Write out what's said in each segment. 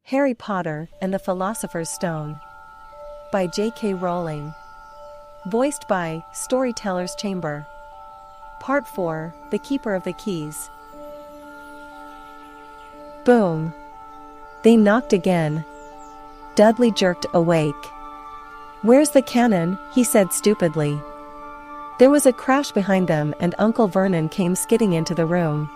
Harry Potter and the Philosopher's Stone by J.K. Rowling. Voiced by Storyteller's Chamber. Part 4, The Keeper of the Keys. Boom! They knocked again. Dudley jerked awake. "Where's the cannon?" he said stupidly. There was a crash behind them and Uncle Vernon came skidding into the room.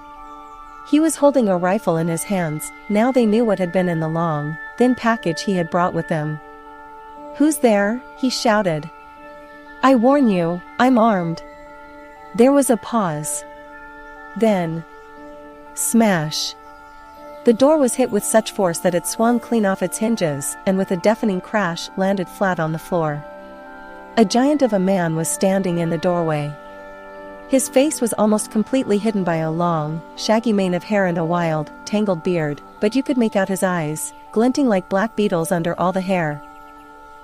He was holding a rifle in his hands. Now they knew what had been in the long, thin package he had brought with him. "Who's there?" he shouted. "I warn you, I'm armed." There was a pause. Then, smash! The door was hit with such force that it swung clean off its hinges, and with a deafening crash landed flat on the floor. A giant of a man was standing in the doorway. His face was almost completely hidden by a long, shaggy mane of hair and a wild, tangled beard, but you could make out his eyes, glinting like black beetles under all the hair.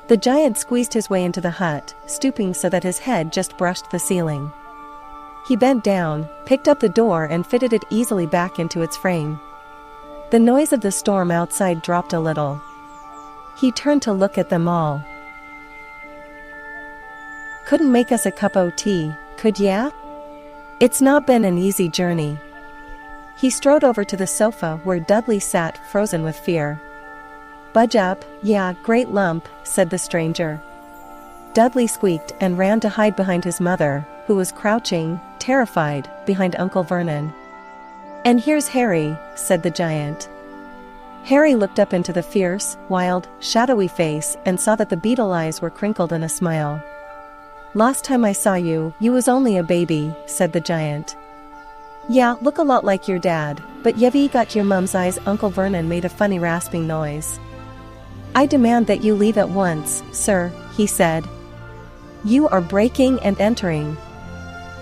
The giant squeezed his way into the hut, stooping so that his head just brushed the ceiling. He bent down, picked up the door and fitted it easily back into its frame. The noise of the storm outside dropped a little. He turned to look at them all. "Couldn't make us a cup o' tea, could ya? It's not been an easy journey." He strode over to the sofa where Dudley sat, frozen with fear. "Budge up, yeah, great lump," said the stranger. Dudley squeaked and ran to hide behind his mother, who was crouching, terrified, behind Uncle Vernon. "And here's Harry," said the giant. Harry looked up into the fierce, wild, shadowy face and saw that the beetle eyes were crinkled in a smile. "Last time I saw you, you was only a baby," said the giant. "Yeah, look a lot like your dad, but you've got your mum's eyes." Uncle Vernon made a funny rasping noise. "I demand that you leave at once, sir," he said. "You are breaking and entering."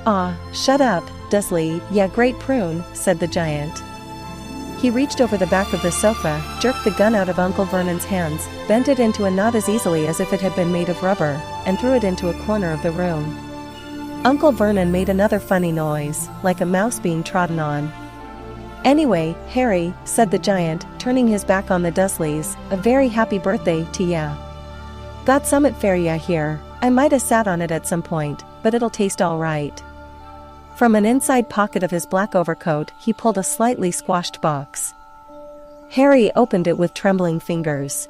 "Ah, shut up, Dudley, yeah, great prune," said the giant. He reached over the back of the sofa, jerked the gun out of Uncle Vernon's hands, bent it into a knot as easily as if it had been made of rubber, and threw it into a corner of the room. Uncle Vernon made another funny noise, like a mouse being trodden on. "Anyway, Harry," said the giant, turning his back on the Dursleys, "a very happy birthday to ya. Got summat for ya here. I might have sat on it at some point, but it'll taste all right." From an inside pocket of his black overcoat he pulled a slightly squashed box. Harry opened it with trembling fingers.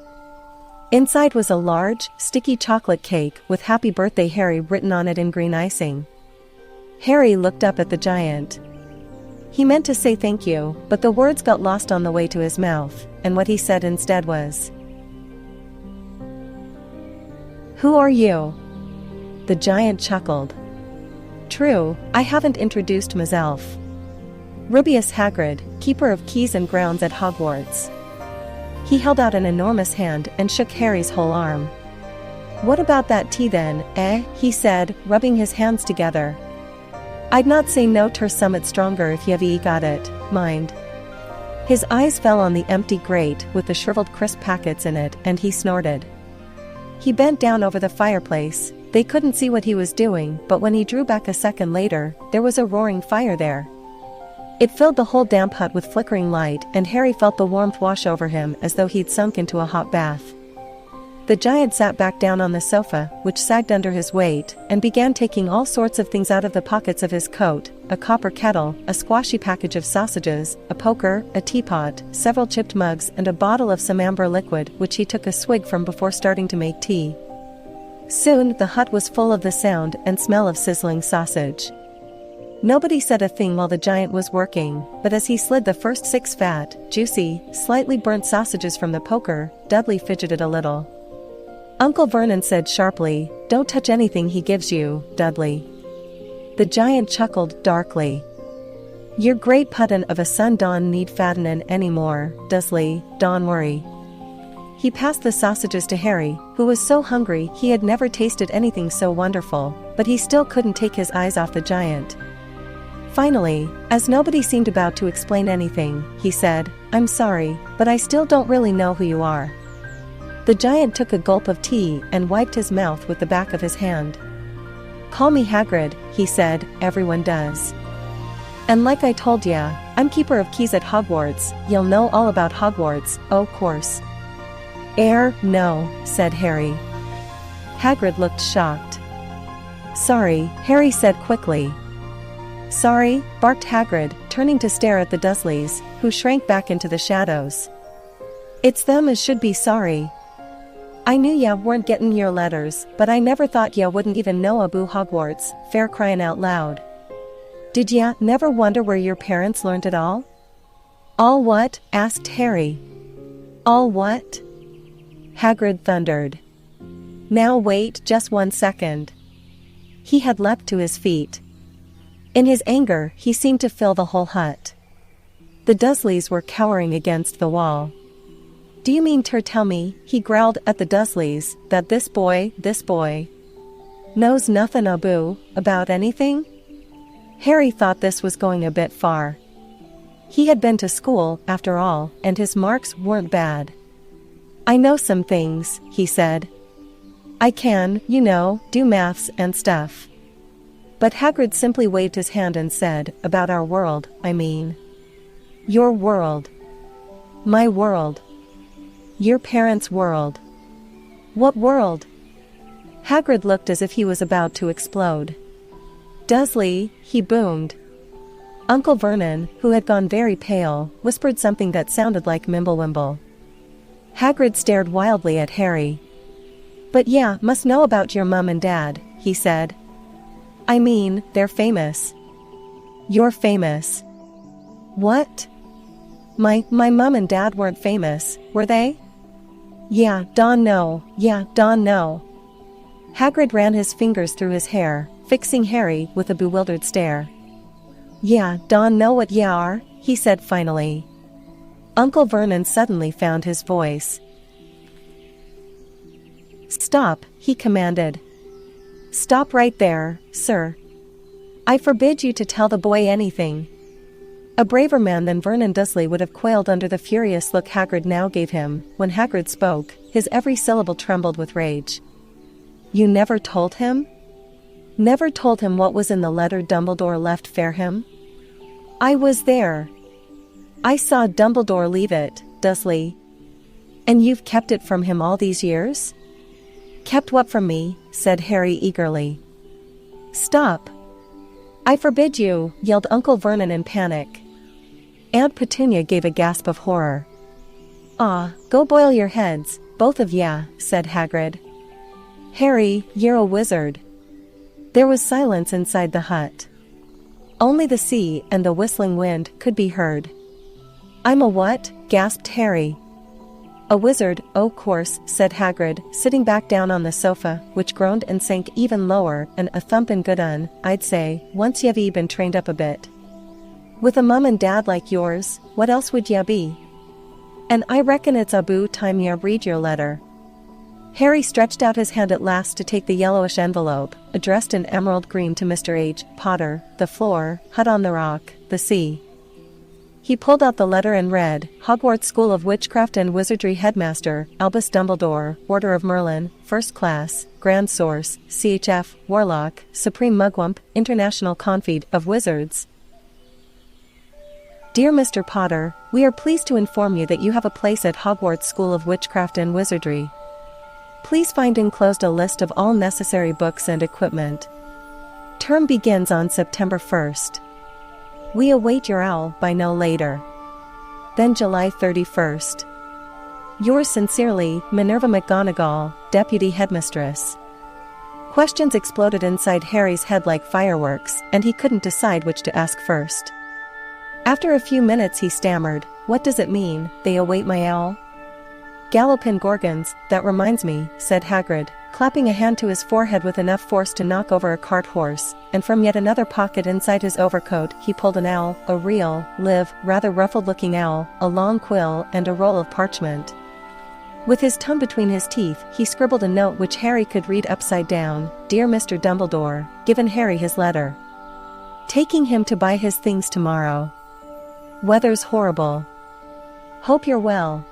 Inside was a large, sticky chocolate cake with "Happy Birthday Harry" written on it in green icing. Harry looked up at the giant. He meant to say thank you, but the words got lost on the way to his mouth, and what he said instead was, "Who are you?" The giant chuckled. "True, I haven't introduced myself. Rubeus Hagrid, keeper of keys and grounds at Hogwarts." He held out an enormous hand and shook Harry's whole arm. "What about that tea then, eh?" he said, rubbing his hands together. "I'd not say no ter summat stronger if you've got it, mind." His eyes fell on the empty grate with the shriveled crisp packets in it and he snorted. He bent down over the fireplace. They couldn't see what he was doing, but when he drew back a second later, there was a roaring fire there. It filled the whole damp hut with flickering light and Harry felt the warmth wash over him as though he'd sunk into a hot bath. The giant sat back down on the sofa, which sagged under his weight, and began taking all sorts of things out of the pockets of his coat: a copper kettle, a squashy package of sausages, a poker, a teapot, several chipped mugs and a bottle of some amber liquid which he took a swig from before starting to make tea. Soon the hut was full of the sound and smell of sizzling sausage. Nobody said a thing while the giant was working, but as he slid the first 6 fat, juicy, slightly burnt sausages from the poker, Dudley fidgeted a little. Uncle Vernon said sharply, "Don't touch anything he gives you, Dudley." The giant chuckled darkly. "Your great puttin' of a son don't need fattenin' any more, Dudley, don't worry." He passed the sausages to Harry, who was so hungry he had never tasted anything so wonderful, but he still couldn't take his eyes off the giant. Finally, as nobody seemed about to explain anything, he said, "I'm sorry, but I still don't really know who you are." The giant took a gulp of tea and wiped his mouth with the back of his hand. "Call me Hagrid," he said, "everyone does." And like I told ya, I'm keeper of keys at Hogwarts, you'll know all about Hogwarts, oh course. No, said Harry. Hagrid looked shocked. Sorry, Harry said quickly. Sorry, barked Hagrid, turning to stare at the Dursleys, who shrank back into the shadows. It's them as should be sorry. I knew ya weren't gettin' your letters, but I never thought ya wouldn't even know about Hogwarts, fair cryin' out loud. Did ya never wonder where your parents learned it all? All what? Asked Harry. All what? Hagrid thundered. Now wait just 1 second. He had leapt to his feet. In his anger, he seemed to fill the whole hut. The Dursleys were cowering against the wall. Do you mean to tell me, he growled at the Dursleys, that this boy, knows nothin' about anything? Harry thought this was going a bit far. He had been to school, after all, and his marks weren't bad. I know some things, he said. I can, do maths and stuff. But Hagrid simply waved his hand and said, about our world, I mean. Your world. My world. Your parents' world. What world? Hagrid looked as if he was about to explode. Dursley, he boomed. Uncle Vernon, who had gone very pale, whispered something that sounded like Mimblewimble. Hagrid stared wildly at Harry. But yeah, must know about your mum and dad, he said. I mean, they're famous. You're famous. What? My mum and dad weren't famous, were they? Yeah, Don no. Hagrid ran his fingers through his hair, fixing Harry with a bewildered stare. Yeah, Don know what ya are, he said finally. Uncle Vernon suddenly found his voice. Stop, he commanded. Stop right there, sir. I forbid you to tell the boy anything. A braver man than Vernon Dursley would have quailed under the furious look Hagrid now gave him. When Hagrid spoke, his every syllable trembled with rage. You never told him? Never told him what was in the letter Dumbledore left for him? I was there. I saw Dumbledore leave it, Dursley. And you've kept it from him all these years? Kept what from me? Said Harry eagerly. Stop. I forbid you, yelled Uncle Vernon in panic. Aunt Petunia gave a gasp of horror. Go boil your heads, both of ya, said Hagrid. Harry, you're a wizard. There was silence inside the hut. Only the sea and the whistling wind could be heard. I'm a what? Gasped Harry. A wizard, oh course, said Hagrid, sitting back down on the sofa, which groaned and sank even lower, and a thumpin' good un, I'd say, once you've been trained up a bit. With a mum and dad like yours, what else would ya be? And I reckon it's about time ya read your letter. Harry stretched out his hand at last to take the yellowish envelope, addressed in emerald green to Mr. H. Potter, the floor, hut on the rock, the sea. He pulled out the letter and read, Hogwarts School of Witchcraft and Wizardry Headmaster, Albus Dumbledore, Order of Merlin, First Class, Grand Source, CHF, Warlock, Supreme Mugwump, International Confede of Wizards. Dear Mr. Potter, we are pleased to inform you that you have a place at Hogwarts School of Witchcraft and Wizardry. Please find enclosed a list of all necessary books and equipment. Term begins on September 1st. We await your owl by no later than July 31st. Yours sincerely, Minerva McGonagall, Deputy Headmistress. Questions exploded inside Harry's head like fireworks, and he couldn't decide which to ask first. After a few minutes he stammered, What does it mean, they await my owl? Gallopin Gorgons, that reminds me, said Hagrid, clapping a hand to his forehead with enough force to knock over a cart horse, and from yet another pocket inside his overcoat he pulled an owl, a real, live, rather ruffled-looking owl, a long quill and a roll of parchment. With his tongue between his teeth, he scribbled a note which Harry could read upside down, Dear Mr. Dumbledore, given Harry his letter. Taking him to buy his things tomorrow. Weather's horrible. Hope you're well.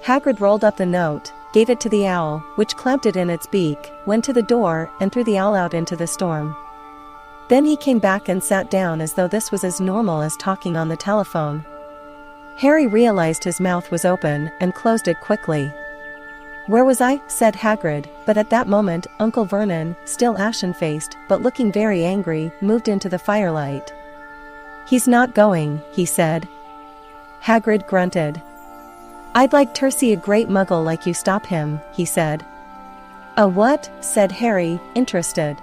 Hagrid rolled up the note, gave it to the owl, which clamped it in its beak, went to the door, and threw the owl out into the storm. Then he came back and sat down as though this was as normal as talking on the telephone. Harry realized his mouth was open and closed it quickly. "Where was I?" said Hagrid, but at that moment, Uncle Vernon, still ashen-faced, but looking very angry, moved into the firelight. "He's not going," he said. Hagrid grunted. "I'd like to see a great muggle like you stop him," he said. "A what?" said Harry, interested.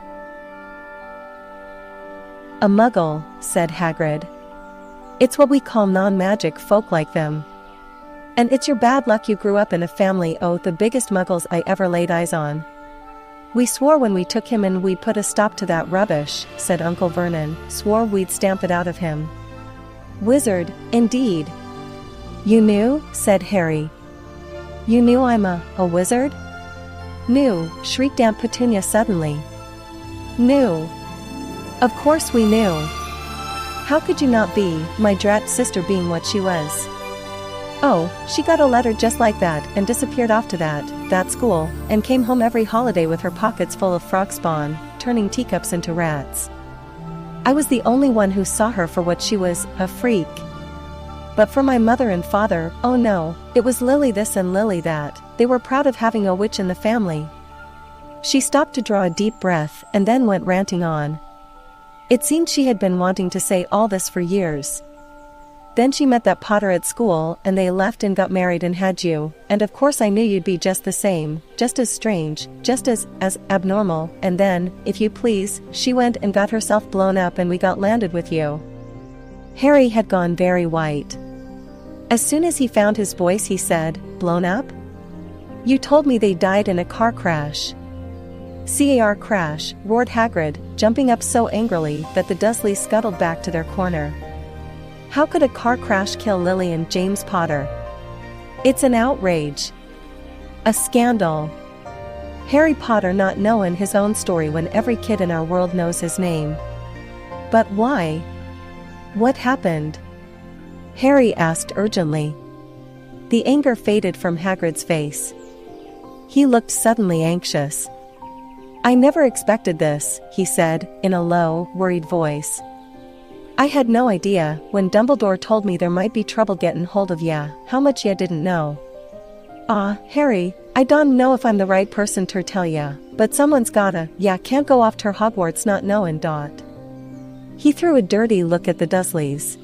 "A muggle," said Hagrid. "It's what we call non-magic folk like them. And it's your bad luck you grew up in a family the biggest muggles I ever laid eyes on. We swore when we took him in we'd put a stop to that rubbish," said Uncle Vernon, "swore we'd stamp it out of him." "Wizard, indeed." "You knew?" said Harry. "You knew I'm a wizard?" "Knew," shrieked Aunt Petunia suddenly. "Knew. Of course we knew. How could you not be, my drat sister being what she was? Oh, she got a letter just like that and disappeared off to that school, and came home every holiday with her pockets full of frog spawn, turning teacups into rats. I was the only one who saw her for what she was, a freak. But for my mother and father, oh no, it was Lily this and Lily that, they were proud of having a witch in the family." She stopped to draw a deep breath and then went ranting on. It seemed she had been wanting to say all this for years. "Then she met that Potter at school and they left and got married and had you, and of course I knew you'd be just the same, just as strange, just as abnormal, and then, if you please, she went and got herself blown up and we got landed with you." Harry had gone very white. As soon as he found his voice he said, "Blown up? You told me they died in a car crash." "Car crash," roared Hagrid, jumping up so angrily that the Dursleys scuttled back to their corner. "How could a car crash kill Lily and James Potter? It's an outrage. A scandal. Harry Potter not knowing his own story when every kid in our world knows his name. But why? What happened?" Harry asked urgently. The anger faded from Hagrid's face. He looked suddenly anxious. "I never expected this," he said, in a low, worried voice. "I had no idea, when Dumbledore told me there might be trouble getting hold of ya, how much ya didn't know." Harry, I don't know if I'm the right person to tell ya, but someone's gotta, ya can't go off to Hogwarts not knowing. He threw a dirty look at the Dursleys.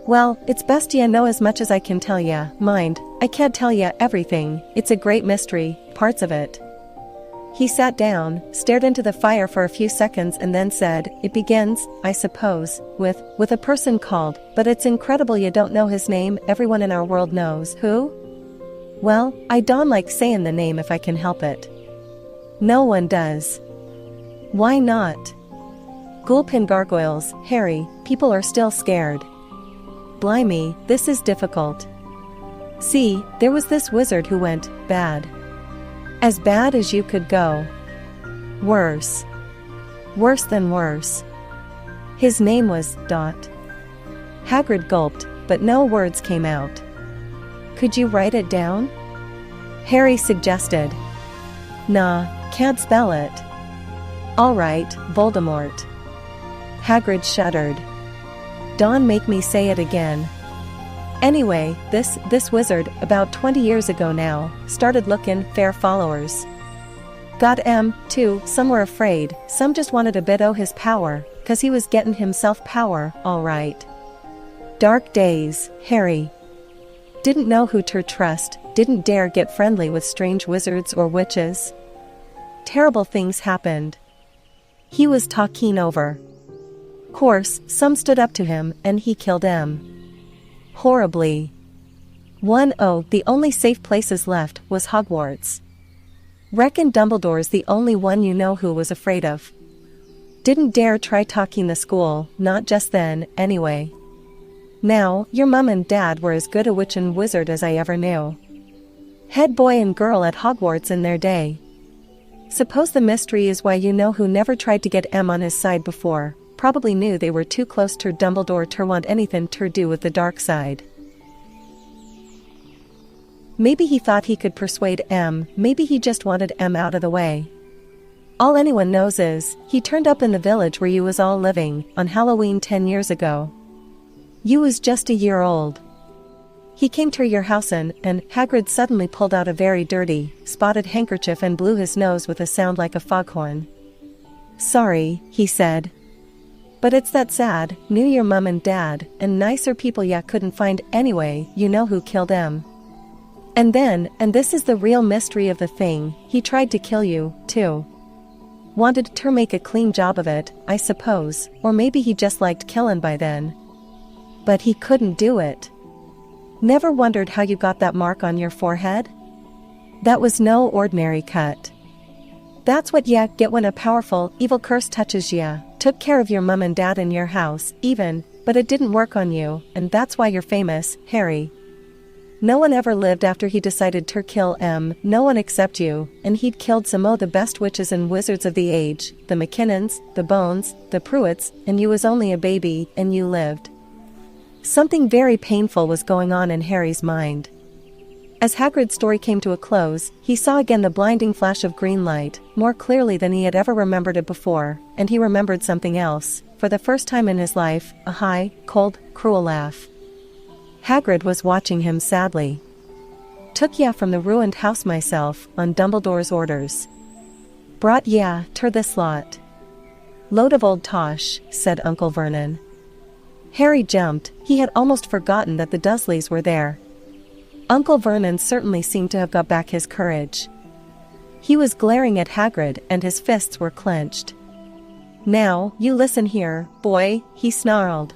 "Well, it's best ya know as much as I can tell ya, mind, I can't tell ya everything, it's a great mystery, parts of it." He sat down, stared into the fire for a few seconds and then said, "It begins, I suppose, with a person called, but it's incredible you don't know his name, everyone in our world knows, who? Well, I don't like saying the name if I can help it." "No one does." "Why not?" "Gulpin gargoyles, Harry, people are still scared." "Blimey, this is difficult. See, there was this wizard who went bad. As bad as you could go. Worse. Worse than worse. His name was Hagrid gulped, but no words came out. "Could you write it down?" Harry suggested. "Nah, can't spell it." "All right, Voldemort." Hagrid shuddered. "Don't make me say it again." Anyway, this wizard, about 20 years ago now, started looking fair followers. Got too, some were afraid, some just wanted a bit o' his power, 'cause he was getting himself power, all right. Dark days, Harry. Didn't know who to trust, didn't dare get friendly with strange wizards or witches. Terrible things happened. He was talking over. Course, some stood up to him, and he killed them. Horribly. The only safe places left was Hogwarts. Reckon Dumbledore's the only one you know who was afraid of. Didn't dare try talking the school, not just then, anyway. Now, your mum and dad were as good a witch and wizard as I ever knew. Head boy and girl at Hogwarts in their day. Suppose the mystery is why you know who never tried to get on his side before, probably knew they were too close to Dumbledore to want anything to do with the dark side. Maybe he thought he could persuade maybe he just wanted out of the way. All anyone knows is, he turned up in the village where you was all living, on Halloween 10 years ago. You was just a year old. He came to your house and Hagrid suddenly pulled out a very dirty, spotted handkerchief and blew his nose with a sound like a foghorn. Sorry, he said. But it's that sad, knew your mum and dad, and nicer people ya couldn't find anyway, you know who killed em. And then, and this is the real mystery of the thing, he tried to kill you, too. Wanted to make a clean job of it, I suppose, or maybe he just liked killin' by then. But he couldn't do it. Never wondered how you got that mark on your forehead? That was no ordinary cut. That's what ya get when a powerful, evil curse touches ya. Took care of your mum and dad in your house, even, but it didn't work on you, and that's why you're famous, Harry. No one ever lived after he decided to kill no one except you, and he'd killed some o' the best witches and wizards of the age, the McKinnons, the Bones, the Pruitts, and you was only a baby, and you lived. Something very painful was going on in Harry's mind. As Hagrid's story came to a close, he saw again the blinding flash of green light, more clearly than he had ever remembered it before, and he remembered something else, for the first time in his life, a high, cold, cruel laugh. Hagrid was watching him sadly. Took ya from the ruined house myself, on Dumbledore's orders. Brought ya ter this lot. Load of old tosh, said Uncle Vernon. Harry jumped, he had almost forgotten that the Dursleys were there. Uncle Vernon certainly seemed to have got back his courage. He was glaring at Hagrid and his fists were clenched. Now, you listen here, boy, he snarled.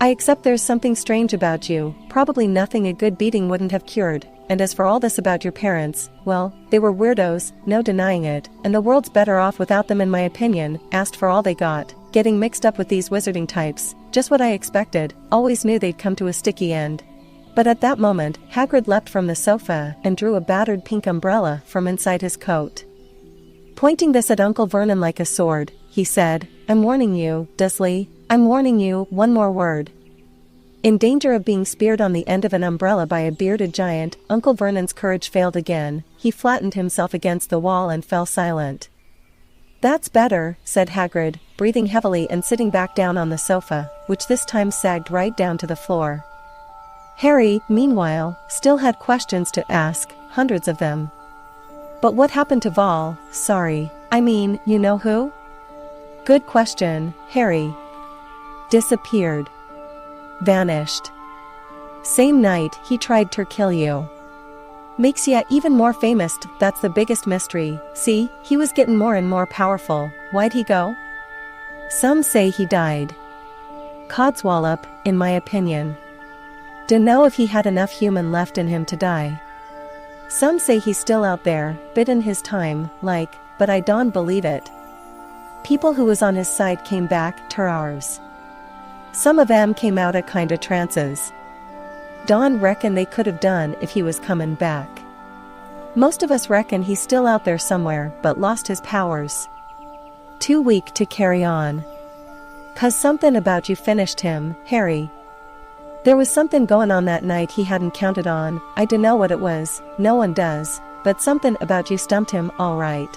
I accept there's something strange about you, probably nothing a good beating wouldn't have cured, and as for all this about your parents, well, they were weirdos, no denying it, and the world's better off without them in my opinion, asked for all they got, getting mixed up with these wizarding types, just what I expected, always knew they'd come to a sticky end. But at that moment, Hagrid leapt from the sofa and drew a battered pink umbrella from inside his coat. Pointing this at Uncle Vernon like a sword, he said, I'm warning you, Dursley, I'm warning you, one more word. In danger of being speared on the end of an umbrella by a bearded giant, Uncle Vernon's courage failed again, he flattened himself against the wall and fell silent. That's better, said Hagrid, breathing heavily and sitting back down on the sofa, which this time sagged right down to the floor. Harry, meanwhile, still had questions to ask, hundreds of them. But what happened to Vol, I mean, you know who? Good question, Harry. Disappeared. Vanished. Same night he tried to kill you. Makes ya even more famous, that's the biggest mystery, see, he was getting more and more powerful, why'd he go? Some say he died. Codswallop, in my opinion. Dunno if he had enough human left in him to die. Some say he's still out there, bidin' his time, like, but I don't believe it. People who was on his side came back ter ours. Some of 'em came out at kinda trances. Don reckon they could have done if he was comin' back. Most of us reckon he's still out there somewhere but lost his powers. Too weak to carry on. 'Cause something about you finished him, Harry. There was something going on that night he hadn't counted on, I dunno what it was, no one does, but something about you stumped him all right.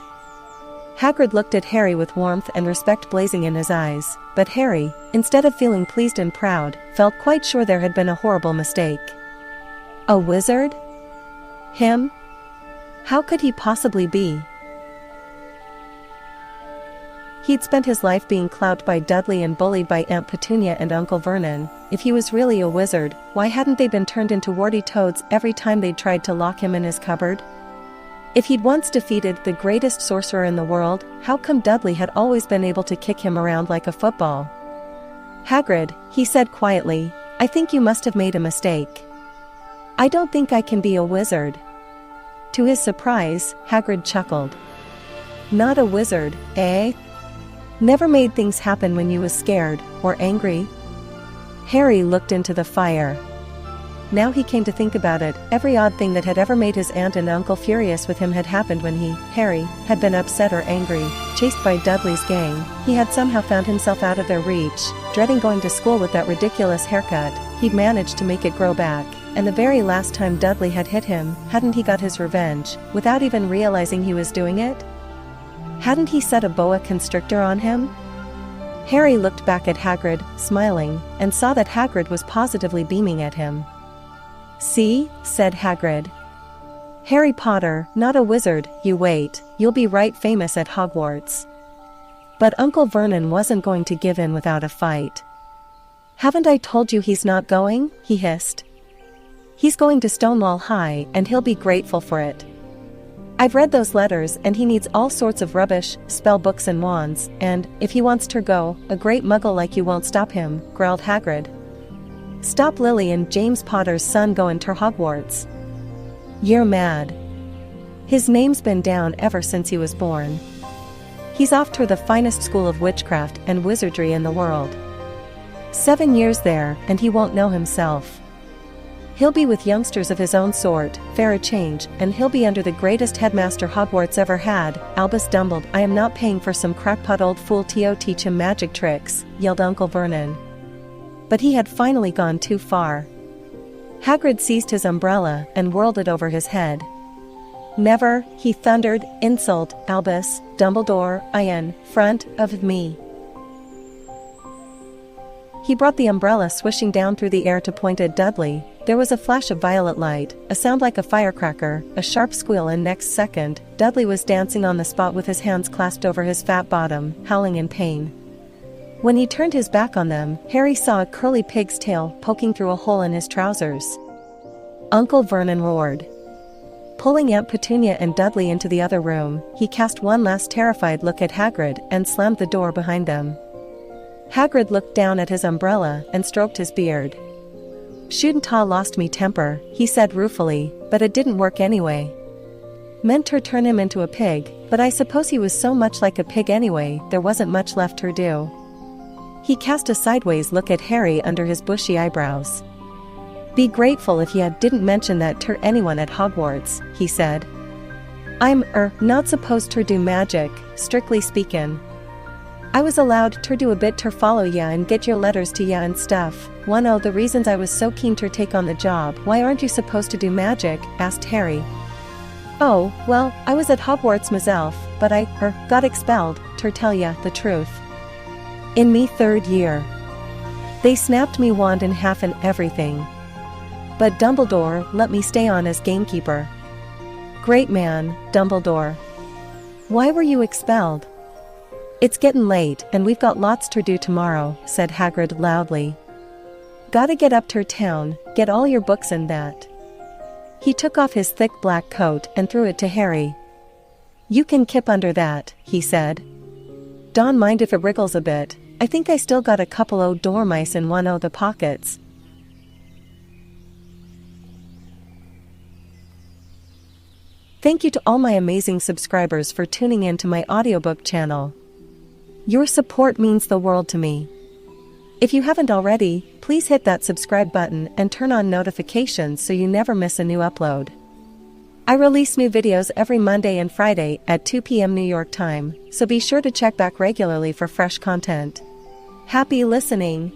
Hagrid looked at Harry with warmth and respect blazing in his eyes, but Harry, instead of feeling pleased and proud, felt quite sure there had been a horrible mistake. A wizard? Him? How could he possibly be? He'd spent his life being clout by Dudley and bullied by Aunt Petunia and Uncle Vernon. If he was really a wizard, why hadn't they been turned into warty toads every time they'd tried to lock him in his cupboard? If he'd once defeated the greatest sorcerer in the world, how come Dudley had always been able to kick him around like a football? Hagrid, he said quietly, I think you must have made a mistake. I don't think I can be a wizard. To his surprise, Hagrid chuckled. Not a wizard, eh? Never made things happen when you was scared, or angry? Harry looked into the fire. Now he came to think about it, every odd thing that had ever made his aunt and uncle furious with him had happened when he, Harry, had been upset or angry, chased by Dudley's gang. He had somehow found himself out of their reach, dreading going to school with that ridiculous haircut. He'd managed to make it grow back, and the very last time Dudley had hit him, hadn't he got his revenge, without even realizing he was doing it? Hadn't he set a boa constrictor on him? Harry looked back at Hagrid, smiling, and saw that Hagrid was positively beaming at him. "See?" said Hagrid. "Harry Potter, not a wizard, you wait, you'll be right famous at Hogwarts." But Uncle Vernon wasn't going to give in without a fight. "Haven't I told you he's not going?" he hissed. "He's going to Stonewall High and he'll be grateful for it. I've read those letters and he needs all sorts of rubbish, spell books and wands, and, if he wants to go, a great muggle like you won't stop him," growled Hagrid. "Stop Lily and James Potter's son going to Hogwarts. You're mad. His name's been down ever since he was born. He's off to the finest school of witchcraft and wizardry in the world. 7 years there, and he won't know himself. He'll be with youngsters of his own sort, fair a change, and he'll be under the greatest headmaster Hogwarts ever had." Albus Dumbledore. "I am not paying for some crackpot old fool to teach him magic tricks," yelled Uncle Vernon. But he had finally gone too far. Hagrid seized his umbrella and whirled it over his head. "Never," he thundered, "insult, Albus Dumbledore, in front of me." He brought the umbrella swishing down through the air to point at Dudley. There was a flash of violet light, a sound like a firecracker, a sharp squeal, and next second, Dudley was dancing on the spot with his hands clasped over his fat bottom, howling in pain. When he turned his back on them, Harry saw a curly pig's tail poking through a hole in his trousers. Uncle Vernon roared. Pulling Aunt Petunia and Dudley into the other room, he cast one last terrified look at Hagrid and slammed the door behind them. Hagrid looked down at his umbrella and stroked his beard. "Shouldn't ha' lost me temper," he said ruefully, "but it didn't work anyway. Meant to turn him into a pig, but I suppose he was so much like a pig anyway, there wasn't much left to do." He cast a sideways look at Harry under his bushy eyebrows. "Be grateful if you didn't mention that to anyone at Hogwarts," he said. "I'm, not supposed to do magic, strictly speakin'. I was allowed to do a bit to follow ya and get your letters to ya and stuff. One o' the reasons I was so keen to take on the job." "Why aren't you supposed to do magic?" asked Harry. "Oh, well, I was at Hogwarts myself, but I, got expelled, to tell ya the truth. In me 3rd year. They snapped me wand in half and everything. But Dumbledore let me stay on as gamekeeper." "Great man, Dumbledore. Why were you expelled?" "It's getting late and we've got lots to do tomorrow," said Hagrid loudly. "Gotta get up to town, get all your books and that." He took off his thick black coat and threw it to Harry. "You can kip under that," he said. "Don't mind if it wriggles a bit. I think I still got a couple o' dormice in one o' the pockets." Thank you to all my amazing subscribers for tuning in to my audiobook channel. Your support means the world to me. If you haven't already, please hit that subscribe button and turn on notifications so you never miss a new upload. I release new videos every Monday and Friday at 2 p.m. New York time, so be sure to check back regularly for fresh content. Happy listening!